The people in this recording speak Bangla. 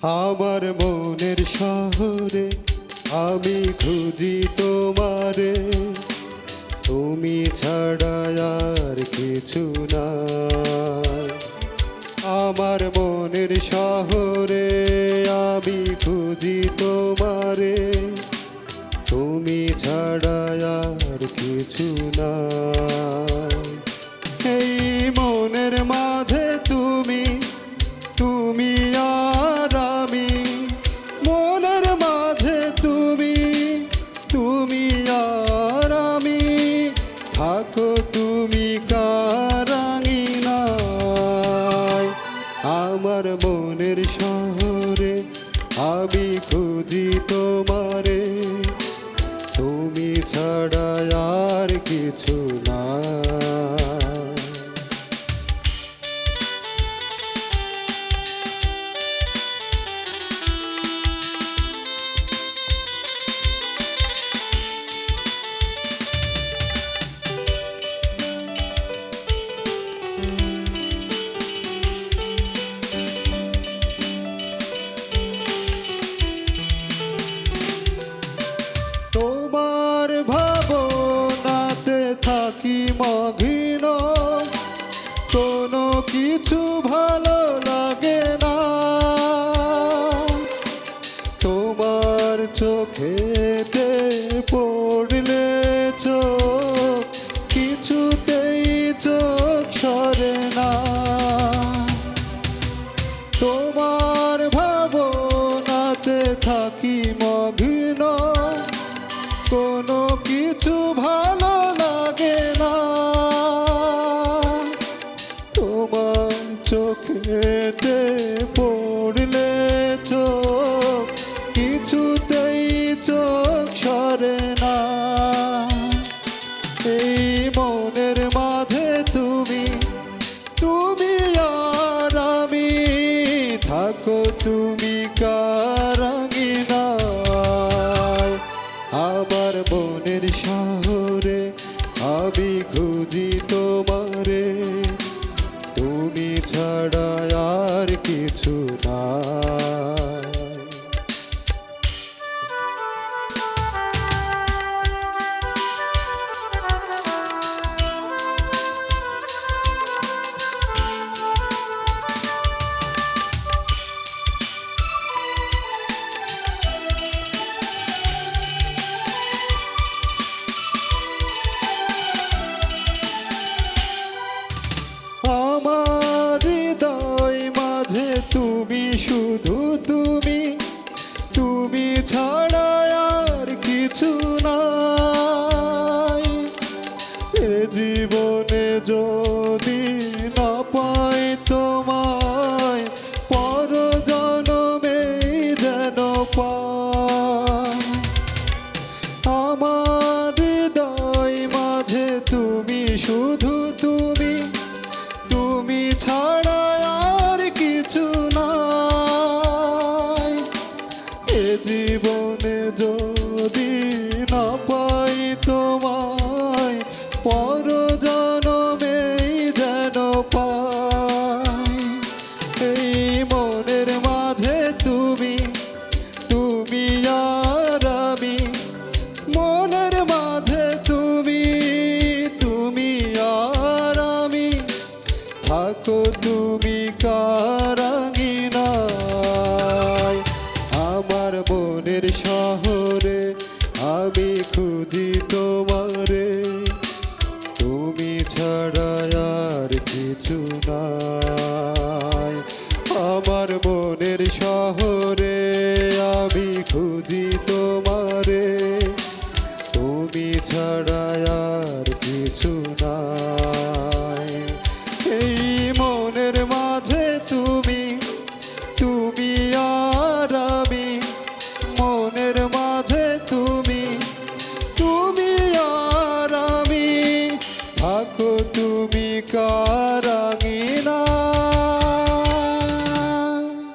আমার মনের শহরে আমি খুঁজি তোমারে, তুমি ছাড়া আর কিছু না। আমার মনের শহরে আমি খুঁজি তোমারে, তুমি ছাড়া আর কিছু না। এই মনের মাঝে তুমি, তুমি আর আমি, মনের মাঝে তুমি, তুমি আর আমি, থাকো তুমি কারাঙিনায়। আমার মনের শহরে আমি খুঁজি তোমারে, তুমি ছাড়া আর কিছু না। তোমার ভাবনাতে থাকি মগ্ন, কোনো কিছু ভালো লাগে না। তোমার চোখেতে পড়লে চোখ, কিছুতেই চোখ সরে না। তোমার ভাবনাতে থাকি মগ্ন, কোনো কিছু ভালো লাগে না। তোমার চোখেতে পড়লে চোখ, কিছুতেই চোখ সরে না। এই মনের মাঝে তুমি, তুমি আর আমি, থাকো তুমি কারাঙিনায়। আমার মনের শহরে আমি খুঁজি তোমারে, তুমি ছাড়া আর কিছু না। আমার হৃদয় মাঝে তুমি, শুধু তুমি, তুমি ছাড়া আর কিছু নাই। এ জীবনে যদি না পাই তোমায়, পর জনমে যেন পাই। আমার হৃদয় মাঝে তুমি, শুধু তুমি, তুমি ছাড়া আর কিছু নাই। এ জীবনে যদি না পাই তোমায়, পর জনমে যেন পাই। এই মনের মাঝে তুমি, তুমি আর আমি, মনের মাঝে তুমি, তুমি আর আমি, থাকো তুমি কারাঙিনায়। আমার মনের শহরে আমি খুঁজি তোমারে, তুমি ছাড়া আর কিছু নাই। আমার মনের শহরে